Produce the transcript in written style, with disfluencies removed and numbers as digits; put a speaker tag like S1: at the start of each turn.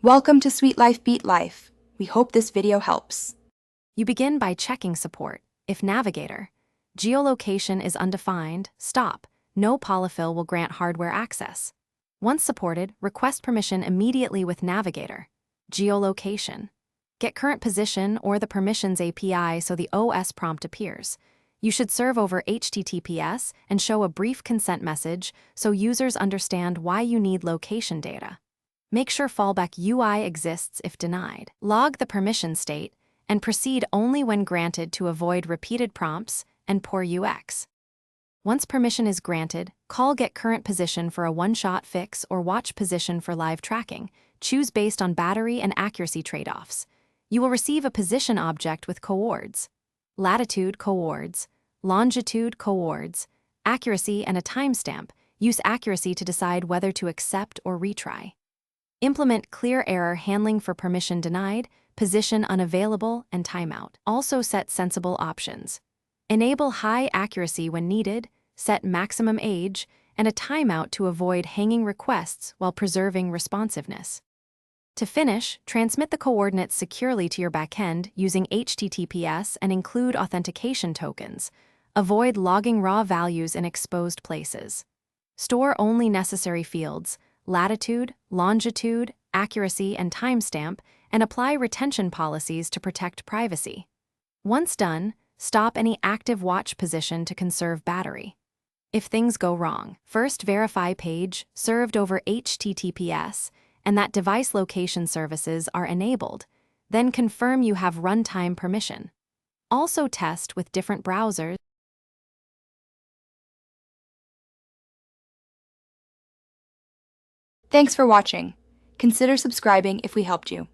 S1: Welcome to Sweet Life Beat Life. We hope this video helps.
S2: You begin by checking support. If Navigator, geolocation is undefined, stop. No polyfill will grant hardware access. Once supported, request permission immediately with Navigator. Geolocation. Get current position or the permissions API so the OS prompt appears. You should serve over HTTPS and show a brief consent message so users understand why you need location data. Make sure fallback UI exists if denied. Log the permission state and proceed only when granted to avoid repeated prompts and poor UX. Once permission is granted, call Get Current Position for a one-shot fix or Watch Position for live tracking. Choose based on battery and accuracy trade-offs. You will receive a position object with coords, latitude coords, longitude coords, accuracy, and a timestamp. Use accuracy to decide whether to accept or retry. Implement clear error handling for permission denied, position unavailable, and timeout. Also set sensible options. Enable high accuracy when needed, set maximum age, and a timeout to avoid hanging requests while preserving responsiveness. To finish, transmit the coordinates securely to your backend using HTTPS and include authentication tokens. Avoid logging raw values in exposed places. Store only necessary fields, latitude, longitude, accuracy, and timestamp, and apply retention policies to protect privacy. Once done, stop any active watch position to conserve battery. If things go wrong, first verify page served over HTTPS and that device location services are enabled, then confirm you have runtime permission. Also test with different browsers.
S1: Thanks for watching. Consider subscribing if we helped you.